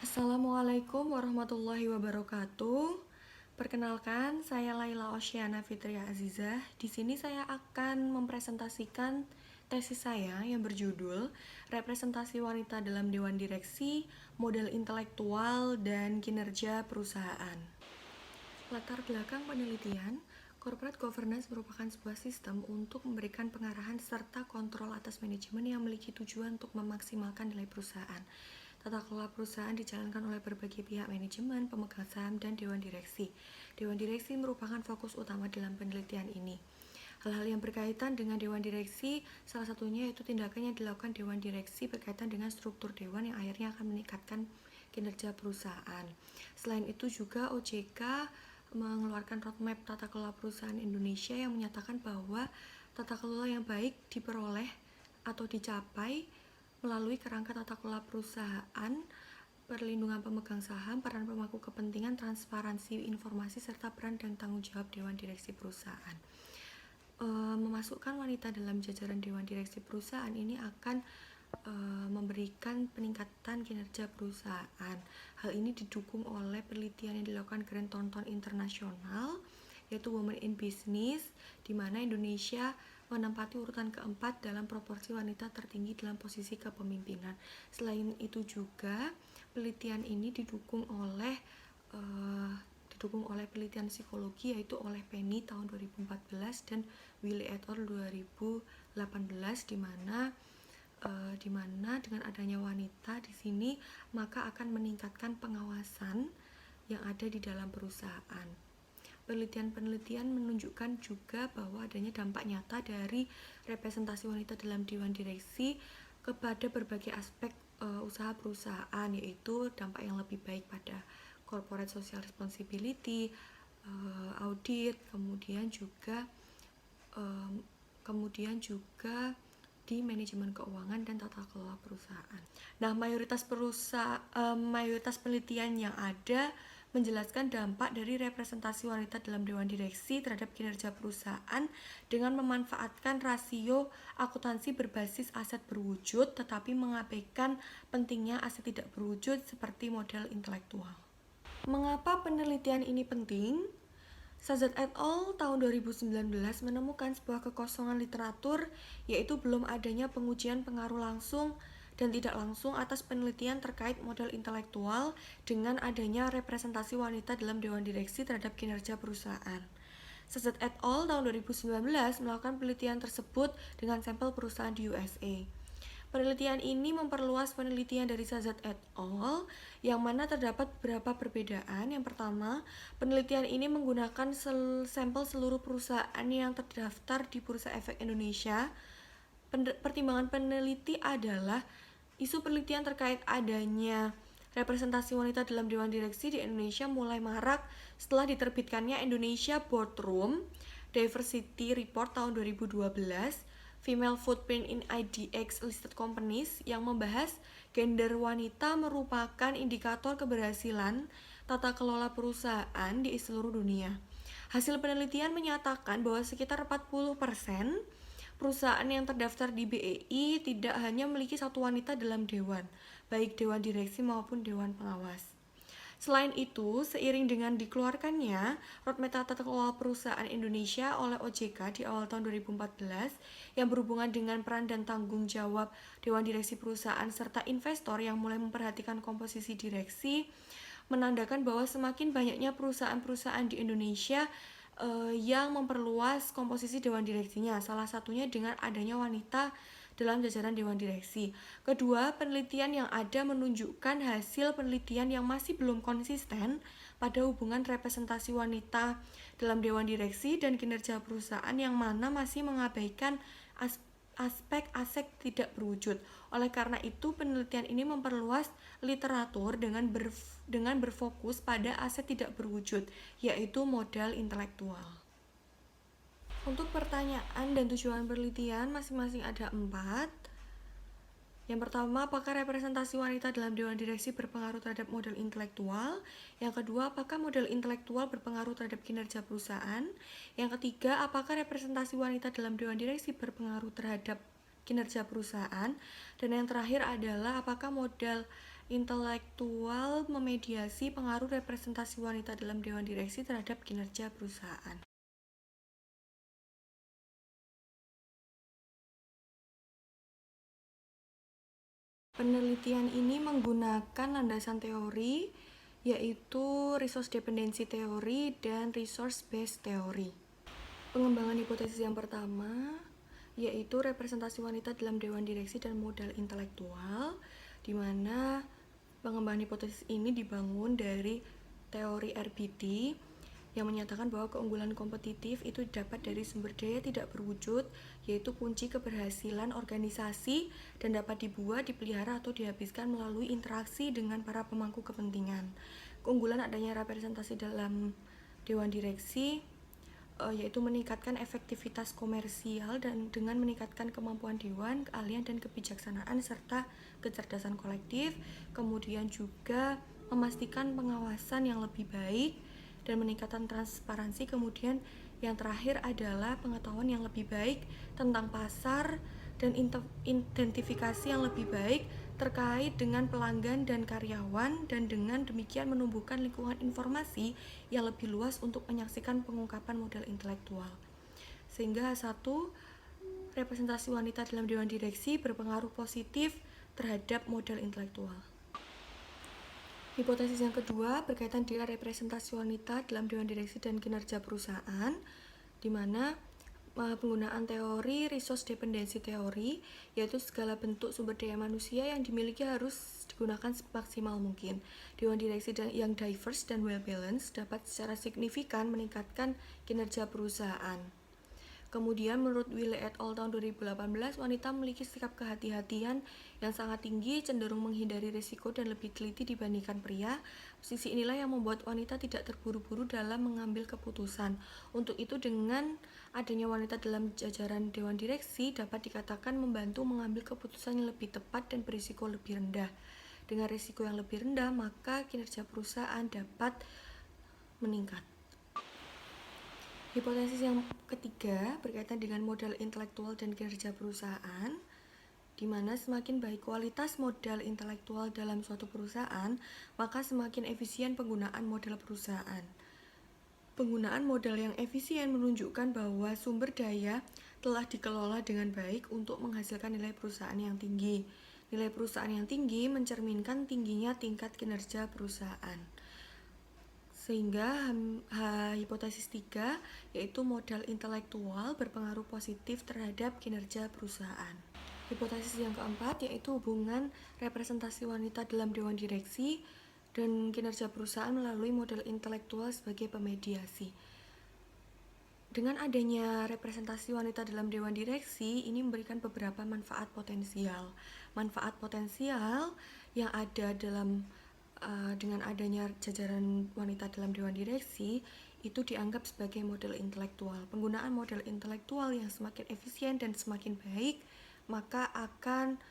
Assalamualaikum warahmatullahi wabarakatuh. Perkenalkan, saya Laila Osyana Fitria Azizah. Di sini saya akan mempresentasikan tesis saya yang berjudul Representasi Wanita dalam Dewan Direksi, Model Intelektual dan Kinerja Perusahaan. Latar belakang penelitian, corporate governance merupakan sebuah sistem untuk memberikan pengarahan serta kontrol atas manajemen yang memiliki tujuan untuk memaksimalkan nilai perusahaan. Tata kelola perusahaan dijalankan oleh berbagai pihak manajemen, pemegang saham, dan dewan direksi. Dewan direksi merupakan fokus utama dalam penelitian ini. Hal-hal yang berkaitan dengan dewan direksi, salah satunya yaitu tindakan yang dilakukan dewan direksi berkaitan dengan struktur dewan yang akhirnya akan meningkatkan kinerja perusahaan. Selain itu juga OJK mengeluarkan roadmap tata kelola perusahaan Indonesia yang menyatakan bahwa tata kelola yang baik diperoleh atau dicapai melalui kerangka tata kelola perusahaan, perlindungan pemegang saham, peran pemangku kepentingan, transparansi informasi, serta peran dan tanggung jawab dewan direksi perusahaan. Memasukkan wanita dalam jajaran dewan direksi perusahaan ini akan memberikan peningkatan kinerja perusahaan. Hal ini didukung oleh penelitian yang dilakukan Grand Thornton Internasional, yaitu Women in Business, di mana Indonesia menempati urutan keempat dalam proporsi wanita tertinggi dalam posisi kepemimpinan. Selain itu juga penelitian ini didukung oleh penelitian psikologi, yaitu oleh Penny tahun 2014 dan Willy et al 2018, di mana dengan adanya wanita di sini maka akan meningkatkan pengawasan yang ada di dalam perusahaan. Penelitian-penelitian menunjukkan juga bahwa adanya dampak nyata dari representasi wanita dalam dewan direksi kepada berbagai aspek usaha perusahaan, yaitu dampak yang lebih baik pada corporate social responsibility, audit, kemudian juga di manajemen keuangan dan tata kelola perusahaan. Nah, mayoritas penelitian yang ada menjelaskan dampak dari representasi wanita dalam dewan direksi terhadap kinerja perusahaan dengan memanfaatkan rasio akuntansi berbasis aset berwujud tetapi mengabaikan pentingnya aset tidak berwujud seperti modal intelektual. Mengapa penelitian ini penting? Sazat et al. Tahun 2019 menemukan sebuah kekosongan literatur, yaitu belum adanya pengujian pengaruh langsung dan tidak langsung atas penelitian terkait modal intelektual dengan adanya representasi wanita dalam dewan direksi terhadap kinerja perusahaan. Sazat et al. Tahun 2019 melakukan penelitian tersebut dengan sampel perusahaan di USA. Penelitian ini memperluas penelitian dari Sazat et al. Yang mana terdapat beberapa perbedaan. Yang pertama, penelitian ini menggunakan sampel seluruh perusahaan yang terdaftar di Bursa Efek Indonesia. Pertimbangan peneliti adalah isu penelitian terkait adanya representasi wanita dalam dewan direksi di Indonesia mulai marak setelah diterbitkannya Indonesia Boardroom Diversity Report tahun 2012, Female Footprint in IDX Listed Companies, yang membahas gender wanita merupakan indikator keberhasilan tata kelola perusahaan di seluruh dunia. Hasil penelitian menyatakan bahwa sekitar 40% perusahaan yang terdaftar di BEI tidak hanya memiliki satu wanita dalam dewan, baik dewan direksi maupun dewan pengawas. Selain itu, seiring dengan dikeluarkannya Roadmap Tata Kelola Perusahaan Indonesia oleh OJK di awal tahun 2014 yang berhubungan dengan peran dan tanggung jawab Dewan Direksi Perusahaan serta investor yang mulai memperhatikan komposisi direksi, menandakan bahwa semakin banyaknya perusahaan-perusahaan di Indonesia yang memperluas komposisi dewan direksinya, salah satunya dengan adanya wanita dalam jajaran dewan direksi. Kedua, penelitian yang ada menunjukkan hasil penelitian yang masih belum konsisten pada hubungan representasi wanita dalam dewan direksi dan kinerja perusahaan, yang mana masih mengabaikan aspek aset tidak berwujud. Oleh karena itu, penelitian ini memperluas literatur dengan berfokus pada aset tidak berwujud, yaitu modal intelektual. Untuk pertanyaan dan tujuan penelitian masing-masing ada 4. Yang pertama, apakah representasi wanita dalam dewan direksi berpengaruh terhadap modal intelektual? Yang kedua, apakah modal intelektual berpengaruh terhadap kinerja perusahaan? Yang ketiga, apakah representasi wanita dalam dewan direksi berpengaruh terhadap kinerja perusahaan? Dan yang terakhir adalah apakah modal intelektual memediasi pengaruh representasi wanita dalam dewan direksi terhadap kinerja perusahaan. Penelitian ini menggunakan landasan teori, yaitu resource dependency theory dan resource based theory. Pengembangan hipotesis yang pertama yaitu representasi wanita dalam dewan direksi dan modal intelektual, di mana pengembangan hipotesis ini dibangun dari teori RBT yang menyatakan bahwa keunggulan kompetitif itu dapat dari sumber daya tidak berwujud, yaitu kunci keberhasilan organisasi dan dapat dibuat, dipelihara atau dihabiskan melalui interaksi dengan para pemangku kepentingan. Keunggulan adanya representasi dalam dewan direksi yaitu meningkatkan efektivitas komersial dan dengan meningkatkan kemampuan dewan, keahlian dan kebijaksanaan serta kecerdasan kolektif, kemudian juga memastikan pengawasan yang lebih baik dan meningkatkan transparansi, kemudian yang terakhir adalah pengetahuan yang lebih baik tentang pasar dan identifikasi yang lebih baik terkait dengan pelanggan dan karyawan, dan dengan demikian menumbuhkan lingkungan informasi yang lebih luas untuk menyaksikan pengungkapan modal intelektual. Sehingga satu, representasi wanita dalam dewan direksi berpengaruh positif terhadap modal intelektual. Hipotesis yang kedua berkaitan dengan representasi wanita dalam dewan direksi dan kinerja perusahaan, di mana penggunaan teori resource dependency theory, yaitu segala bentuk sumber daya manusia yang dimiliki harus digunakan semaksimal mungkin. Dewan direksi yang diverse dan well balanced dapat secara signifikan meningkatkan kinerja perusahaan. Kemudian menurut Wiley et al. Tahun 2018, wanita memiliki sikap kehati-hatian yang sangat tinggi, cenderung menghindari risiko dan lebih teliti dibandingkan pria. Sisi inilah yang membuat wanita tidak terburu-buru dalam mengambil keputusan. Untuk itu, dengan adanya wanita dalam jajaran dewan direksi dapat dikatakan membantu mengambil keputusan yang lebih tepat dan berisiko lebih rendah. Dengan risiko yang lebih rendah, maka kinerja perusahaan dapat meningkat. Hipotesis yang ketiga berkaitan dengan modal intelektual dan kinerja perusahaan, di mana semakin baik kualitas modal intelektual dalam suatu perusahaan, maka semakin efisien penggunaan modal perusahaan. Penggunaan modal yang efisien menunjukkan bahwa sumber daya telah dikelola dengan baik untuk menghasilkan nilai perusahaan yang tinggi. Nilai perusahaan yang tinggi mencerminkan tingginya tingkat kinerja perusahaan. Sehingga hipotesis 3 yaitu modal intelektual berpengaruh positif terhadap kinerja perusahaan. Hipotesis yang keempat yaitu hubungan representasi wanita dalam dewan direksi dan kinerja perusahaan melalui modal intelektual sebagai pemediasi. Dengan adanya representasi wanita dalam dewan direksi, ini memberikan beberapa manfaat potensial. Manfaat potensial yang ada dengan adanya jajaran wanita dalam dewan direksi itu dianggap sebagai modal intelektual. Penggunaan modal intelektual yang semakin efisien dan semakin baik, maka akan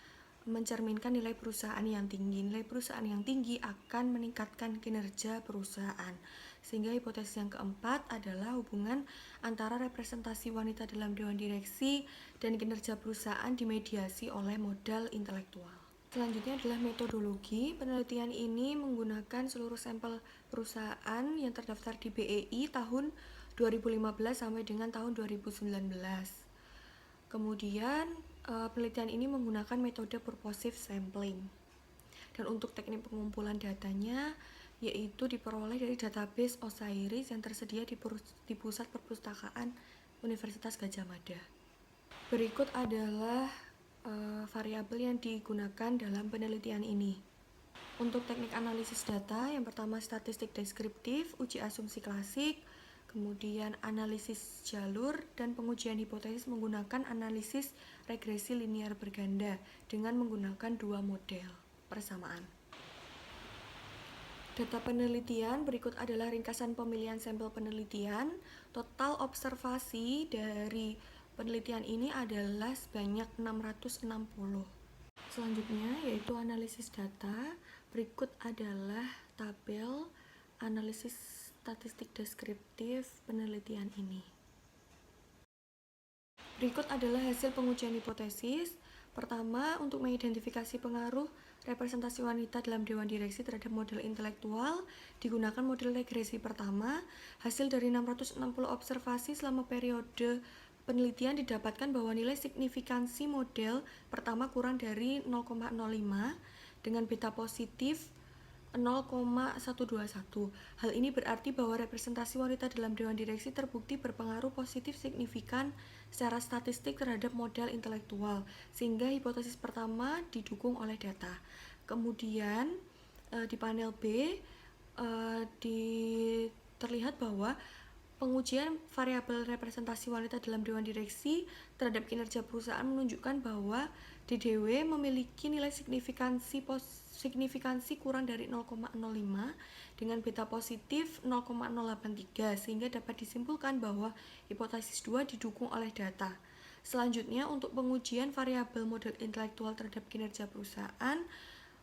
mencerminkan nilai perusahaan yang tinggi. Nilai perusahaan yang tinggi akan meningkatkan kinerja perusahaan. Sehingga hipotesis yang keempat adalah hubungan antara representasi wanita dalam dewan direksi dan kinerja perusahaan dimediasi oleh modal intelektual. Selanjutnya adalah metodologi. Penelitian ini menggunakan seluruh sampel perusahaan yang terdaftar di BEI tahun 2015 sampai dengan tahun 2019. Kemudian penelitian ini menggunakan metode purposive sampling. Dan untuk teknik pengumpulan datanya yaitu diperoleh dari database Osiris yang tersedia di Pusat Perpustakaan Universitas Gadjah Mada. Berikut adalah variabel yang digunakan dalam penelitian ini. Untuk teknik analisis data, yang pertama statistik deskriptif, uji asumsi klasik, kemudian analisis jalur, dan pengujian hipotesis menggunakan analisis regresi linear berganda dengan menggunakan dua model persamaan. Data penelitian berikut adalah ringkasan pemilihan sampel penelitian. Total observasi dari penelitian ini adalah sebanyak 660. Selanjutnya yaitu analisis data. Berikut adalah tabel analisis statistik deskriptif penelitian ini. Berikut adalah hasil pengujian hipotesis. Pertama, untuk mengidentifikasi pengaruh representasi wanita dalam dewan direksi terhadap model intelektual, digunakan model regresi pertama. Hasil dari 660 observasi selama periode penelitian didapatkan bahwa nilai signifikansi model pertama kurang dari 0,05 dengan beta positif 0,121. Hal ini berarti bahwa representasi wanita dalam dewan direksi terbukti berpengaruh positif signifikan secara statistik terhadap model intelektual, sehingga hipotesis pertama didukung oleh data. Kemudian di panel B terlihat bahwa pengujian variabel representasi wanita dalam dewan direksi terhadap kinerja perusahaan menunjukkan bahwa DDW memiliki nilai signifikansi kurang dari 0,05 dengan beta positif 0,083, sehingga dapat disimpulkan bahwa hipotesis 2 didukung oleh data. Selanjutnya, untuk pengujian variabel model intelektual terhadap kinerja perusahaan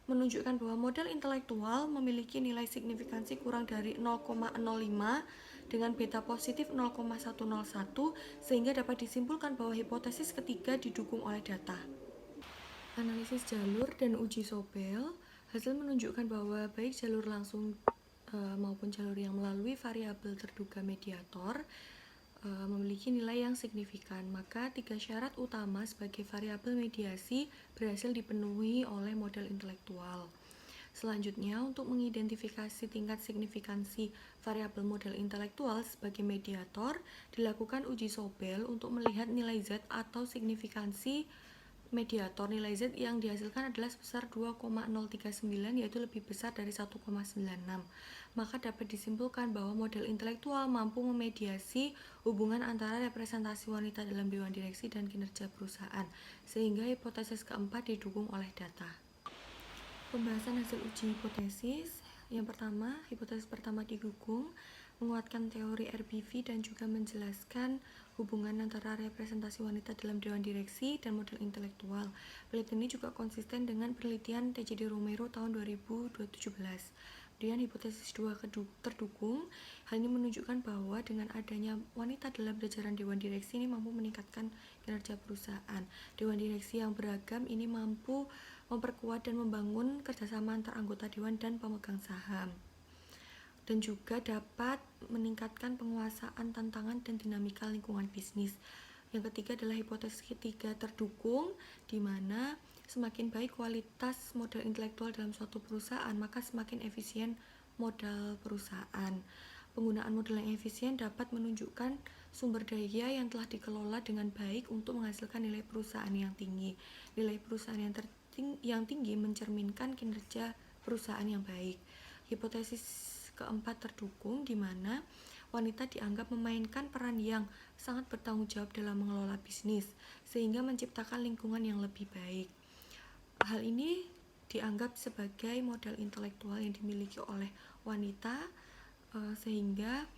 menunjukkan bahwa model intelektual memiliki nilai signifikansi kurang dari 0,05 dengan beta positif 0,101, sehingga dapat disimpulkan bahwa hipotesis ketiga didukung oleh data. Analisis jalur dan uji Sobel, hasil menunjukkan bahwa baik jalur langsung maupun jalur yang melalui variabel terduga mediator memiliki nilai yang signifikan. Maka 3 syarat utama sebagai variabel mediasi berhasil dipenuhi oleh model intelektual. Selanjutnya, untuk mengidentifikasi tingkat signifikansi variabel model intelektual sebagai mediator, dilakukan uji Sobel untuk melihat nilai Z atau signifikansi mediator. Nilai Z yang dihasilkan adalah sebesar 2,039, yaitu lebih besar dari 1,96. Maka dapat disimpulkan bahwa model intelektual mampu memediasi hubungan antara representasi wanita dalam dewan direksi dan kinerja perusahaan, sehingga hipotesis keempat didukung oleh data. Pembahasan hasil uji hipotesis. Yang pertama, hipotesis pertama didukung, menguatkan teori RBV dan juga menjelaskan hubungan antara representasi wanita dalam dewan direksi dan model intelektual. Penelitian ini juga konsisten dengan penelitian TJD Romero tahun 2017. Kemudian hipotesis 2 terdukung. Hal ini menunjukkan bahwa dengan adanya wanita dalam jajaran dewan direksi ini mampu meningkatkan kinerja perusahaan. Dewan direksi yang beragam ini mampu memperkuat dan membangun kerjasama antar anggota dewan dan pemegang saham, dan juga dapat meningkatkan penguasaan tantangan dan dinamika lingkungan bisnis. Yang ketiga adalah hipotesis ketiga terdukung, di mana semakin baik kualitas modal intelektual dalam suatu perusahaan, maka semakin efisien modal perusahaan. Penggunaan modal yang efisien dapat menunjukkan sumber daya yang telah dikelola dengan baik untuk menghasilkan nilai perusahaan yang tinggi. Nilai perusahaan yang tinggi mencerminkan kinerja perusahaan yang baik. Hipotesis keempat terdukung, di mana wanita dianggap memainkan peran yang sangat bertanggung jawab dalam mengelola bisnis, sehingga menciptakan lingkungan yang lebih baik. Hal ini dianggap sebagai modal intelektual yang dimiliki oleh wanita, sehingga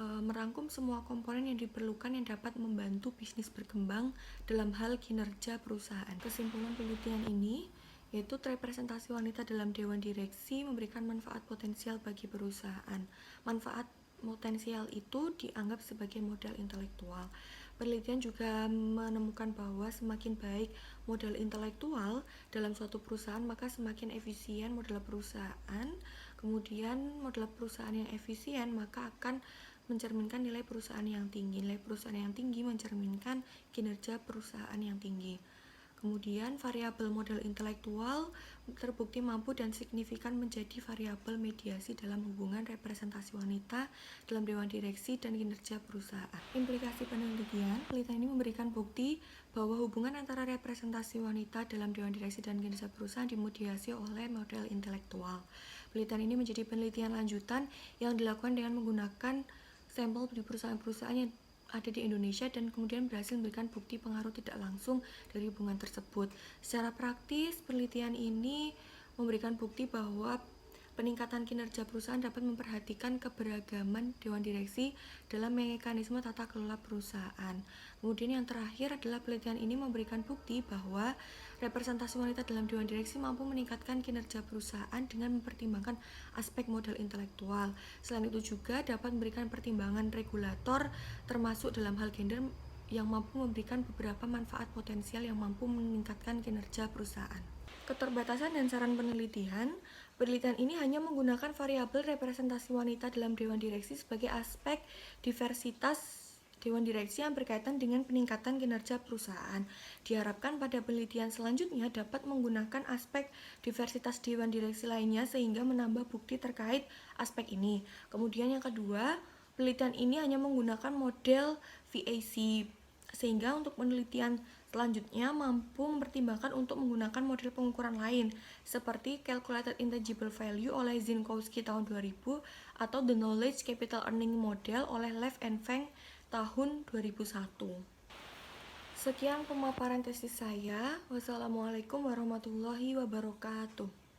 merangkum semua komponen yang diperlukan yang dapat membantu bisnis berkembang dalam hal kinerja perusahaan. Kesimpulan penelitian ini yaitu representasi wanita dalam dewan direksi memberikan manfaat potensial bagi perusahaan. Manfaat potensial itu dianggap sebagai modal intelektual. Penelitian juga menemukan bahwa semakin baik modal intelektual dalam suatu perusahaan, maka semakin efisien modal perusahaan. Kemudian modal perusahaan yang efisien maka akan mencerminkan nilai perusahaan yang tinggi. Nilai perusahaan yang tinggi mencerminkan kinerja perusahaan yang tinggi. Kemudian variabel modal intelektual terbukti mampu dan signifikan menjadi variabel mediasi dalam hubungan representasi wanita dalam dewan direksi dan kinerja perusahaan. Implikasi penelitian ini memberikan bukti bahwa hubungan antara representasi wanita dalam dewan direksi dan kinerja perusahaan dimediasi oleh modal intelektual. Penelitian ini menjadi penelitian lanjutan yang dilakukan dengan menggunakan sampel di perusahaan-perusahaan yang ada di Indonesia dan kemudian berhasil memberikan bukti pengaruh tidak langsung dari hubungan tersebut. Secara praktis, penelitian ini memberikan bukti bahwa peningkatan kinerja perusahaan dapat memperhatikan keberagaman dewan direksi dalam mekanisme tata kelola perusahaan. Kemudian yang terakhir adalah penelitian ini memberikan bukti bahwa representasi wanita dalam dewan direksi mampu meningkatkan kinerja perusahaan dengan mempertimbangkan aspek modal intelektual. Selain itu juga dapat memberikan pertimbangan regulator termasuk dalam hal gender yang mampu memberikan beberapa manfaat potensial yang mampu meningkatkan kinerja perusahaan. Keterbatasan dan saran penelitian. Penelitian ini hanya menggunakan variabel representasi wanita dalam dewan direksi sebagai aspek diversitas dewan direksi yang berkaitan dengan peningkatan kinerja perusahaan. Diharapkan pada penelitian selanjutnya dapat menggunakan aspek diversitas dewan direksi lainnya sehingga menambah bukti terkait aspek ini. Kemudian yang kedua, penelitian ini hanya menggunakan model VAC sehingga untuk penelitian selanjutnya mampu mempertimbangkan untuk menggunakan model pengukuran lain seperti Calculated Intangible Value oleh Zinkowski tahun 2000 atau The Knowledge Capital Earning Model oleh Lev and Feng tahun 2001. Sekian pemaparan tesis saya. Wassalamualaikum warahmatullahi wabarakatuh.